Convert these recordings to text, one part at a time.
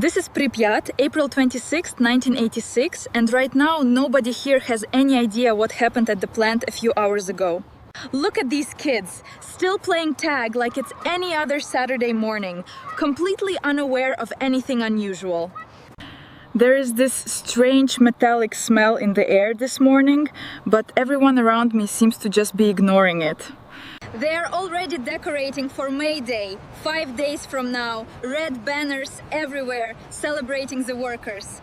This is Pripyat, April 26, 1986, and right now nobody here has any idea what happened at the plant a few hours ago. Look at these kids, still playing tag like it's any other Saturday morning, completely unaware of anything unusual. There is this strange metallic smell in the air this morning, but everyone around me seems to just be ignoring it. They are already decorating for May Day, 5 days from now, red banners everywhere celebrating the workers.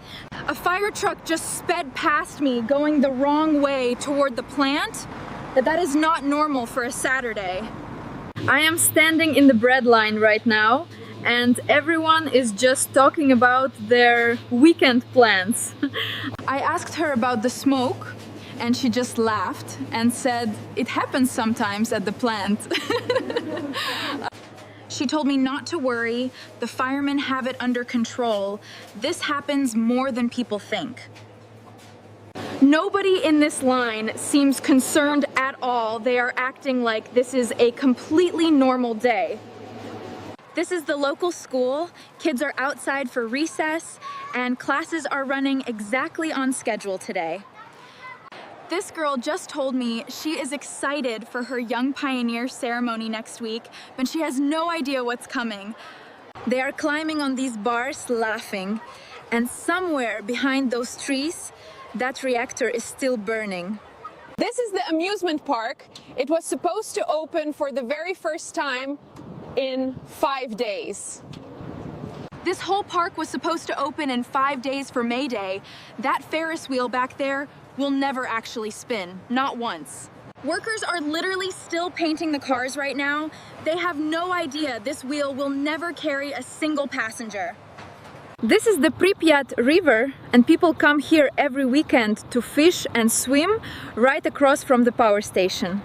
A fire truck just sped past me going the wrong way toward the plant. That is not normal for a Saturday. I am standing in the bread line right now and everyone is just talking about their weekend plans. I asked her about the smoke and she just laughed and said, "It happens sometimes at the plant." She told me not to worry, the firemen have it under control. This happens more than people think. Nobody in this line seems concerned at all. They are acting like this is a completely normal day. This is the local school. Kids are outside for recess and classes are running exactly on schedule today. This girl just told me she is excited for her Young Pioneer ceremony next week, but she has no idea what's coming. They are climbing on these bars laughing, and somewhere behind those trees, that reactor is still burning. This is the amusement park. It was supposed to open for the very first time in 5 days. This whole park was supposed to open in 5 days for May Day. That Ferris wheel back there will never actually spin, not once. Workers are literally still painting the cars right now. They have no idea this wheel will never carry a single passenger. This is the Pripyat river and people come here every weekend to fish and swim right across from the power station.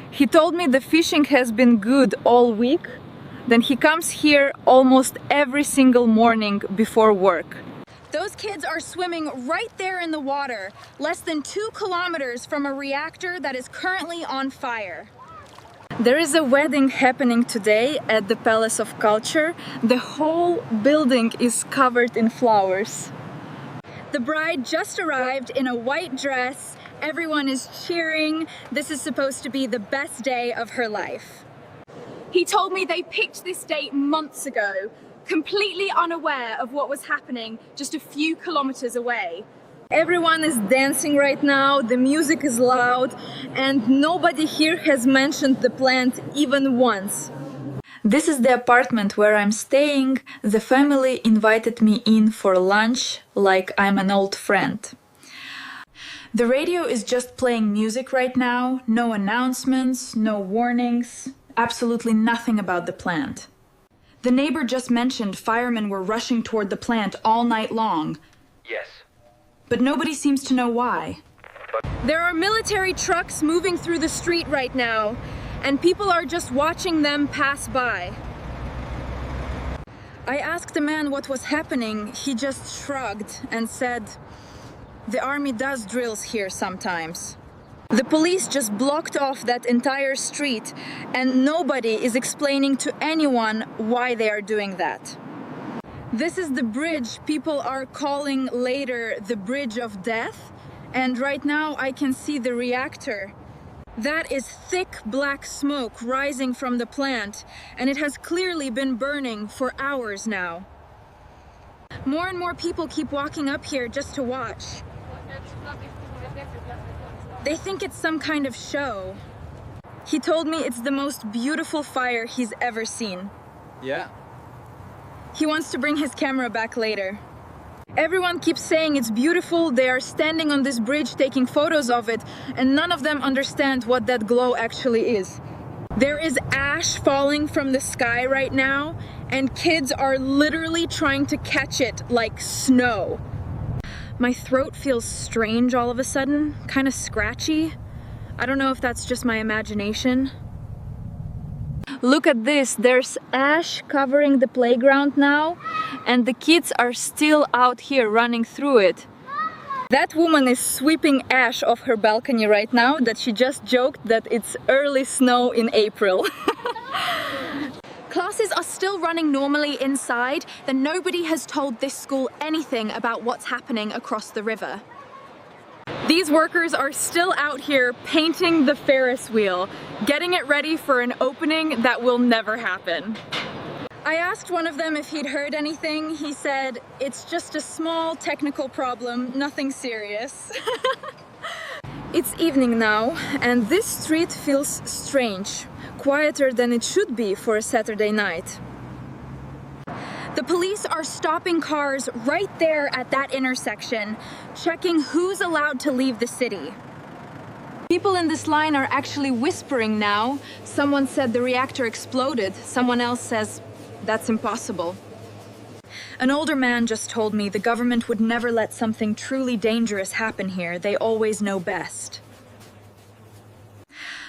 He told me the fishing has been good all week. Then he comes here almost every single morning before work. Those kids are swimming right there in the water, less than 2 kilometers from a reactor that is currently on fire. There is a wedding happening today at the Palace of Culture. The whole building is covered in flowers. The bride just arrived in a white dress. Everyone is cheering. This is supposed to be the best day of her life. He told me they picked this date months ago, completely unaware of what was happening just a few kilometers away. Everyone is dancing right now, the music is loud, and nobody here has mentioned the plant even once. This is the apartment where I'm staying. The family invited me in for lunch like I'm an old friend. The radio is just playing music right now, no announcements, no warnings, absolutely nothing about the plant. The neighbor just mentioned firemen were rushing toward the plant all night long. Yes. But nobody seems to know why. There are military trucks moving through the street right now, and people are just watching them pass by. I asked the man what was happening. He just shrugged and said, "The army does drills here sometimes." The police just blocked off that entire street and nobody is explaining to anyone why they are doing that. This is the bridge people are calling later the Bridge of Death, and right now I can see the reactor. That is thick black smoke rising from the plant and it has clearly been burning for hours now. More and more people keep walking up here just to watch. They think it's some kind of show. He told me it's the most beautiful fire he's ever seen. Yeah. He wants to bring his camera back later. Everyone keeps saying it's beautiful. They are standing on this bridge taking photos of it, and none of them understand what that glow actually is. There is ash falling from the sky right now, and kids are literally trying to catch it like snow. My throat feels strange all of a sudden, kind of scratchy. I don't know if that's just my imagination. Look at this, there's ash covering the playground now, and the kids are still out here running through it. That woman is sweeping ash off her balcony right now that she just joked that it's early snow in April. Classes are still running normally inside, then nobody has told this school anything about what's happening across the river. These workers are still out here painting the Ferris wheel, getting it ready for an opening that will never happen. I asked one of them if he'd heard anything. He said, "It's just a small technical problem, nothing serious." It's evening now, and this street feels strange, quieter than it should be for a Saturday night. The police are stopping cars right there at that intersection, checking who's allowed to leave the city. People in this line are actually whispering now. Someone said the reactor exploded. Someone else says that's impossible. An older man just told me the government would never let something truly dangerous happen here. They always know best.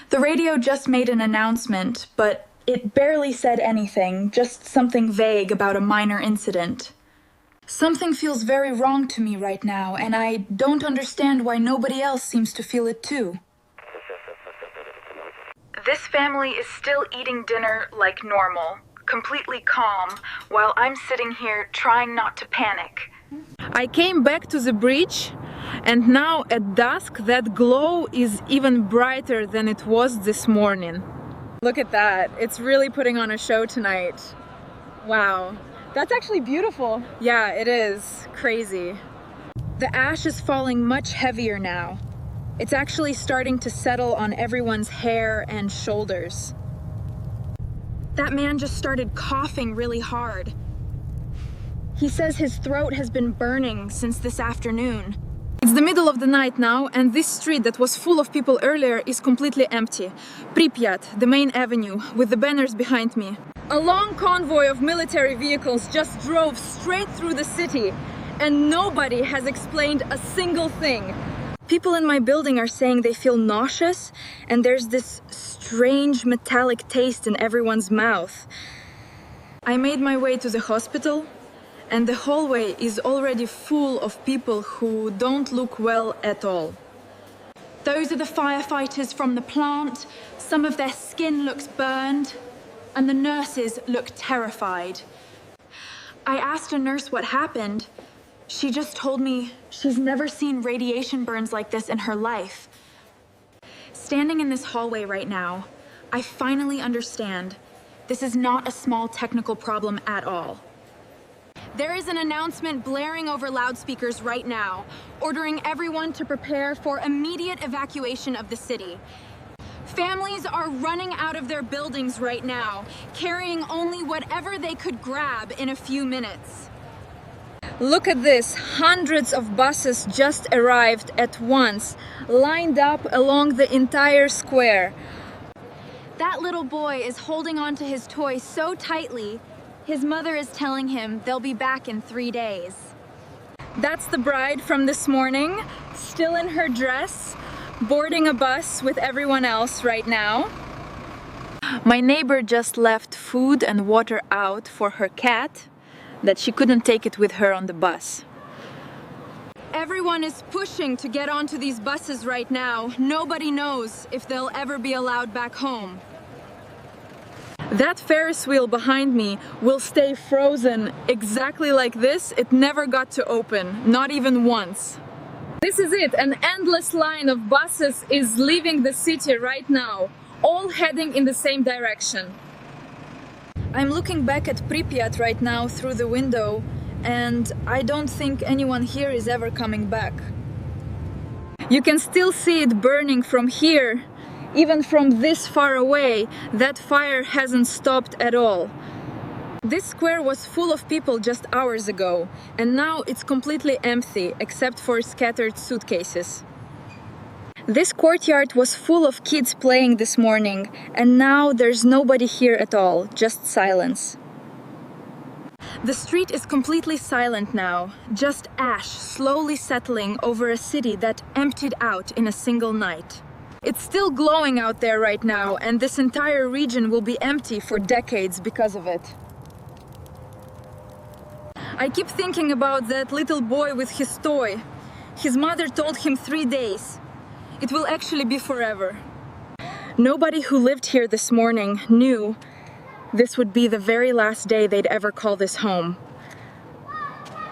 The radio just made an announcement, but it barely said anything, just something vague about a minor incident. Something feels very wrong to me right now, and I don't understand why nobody else seems to feel it too. This family is still eating dinner like normal, completely calm, while I'm sitting here trying not to panic. I came back to the bridge, and now at dusk that glow is even brighter than it was this morning. Look at that, it's really putting on a show tonight. Wow, that's actually beautiful. Yeah, it is. Crazy. The ash is falling much heavier now. It's actually starting to settle on everyone's hair and shoulders. That man just started coughing really hard. He says his throat has been burning since this afternoon. It's the middle of the night now, and this street that was full of people earlier is completely empty. Pripyat, the main avenue, with the banners behind me. A long convoy of military vehicles just drove straight through the city, and nobody has explained a single thing. People in my building are saying they feel nauseous, and there's this strange metallic taste in everyone's mouth. I made my way to the hospital, and the hallway is already full of people who don't look well at all. Those are the firefighters from the plant. Some of their skin looks burned, and the nurses look terrified. I asked a nurse what happened. She just told me she's never seen radiation burns like this in her life. Standing in this hallway right now, I finally understand this is not a small technical problem at all. There is an announcement blaring over loudspeakers right now, ordering everyone to prepare for immediate evacuation of the city. Families are running out of their buildings right now, carrying only whatever they could grab in a few minutes. Look at this, hundreds of buses just arrived at once, lined up along the entire square. That little boy is holding onto his toy so tightly, his mother is telling him they'll be back in 3 days. That's the bride from this morning, still in her dress, boarding a bus with everyone else right now. My neighbor just left food and water out for her cat, that she couldn't take it with her on the bus. Everyone is pushing to get onto these buses right now. Nobody knows if they'll ever be allowed back home. That Ferris wheel behind me will stay frozen exactly like this. It never got to open, not even once. This is it, an endless line of buses is leaving the city right now, all heading in the same direction. I'm looking back at Pripyat right now through the window, and I don't think anyone here is ever coming back. You can still see it burning from here. Even from this far away, that fire hasn't stopped at all. This square was full of people just hours ago, and now it's completely empty except for scattered suitcases. This courtyard was full of kids playing this morning, and now there's nobody here at all, just silence. The street is completely silent now, just ash slowly settling over a city that emptied out in a single night. It's still glowing out there right now, and this entire region will be empty for decades because of it. I keep thinking about that little boy with his toy. His mother told him 3 days. It will actually be forever. Nobody who lived here this morning knew This would be the very last day they'd ever call this home.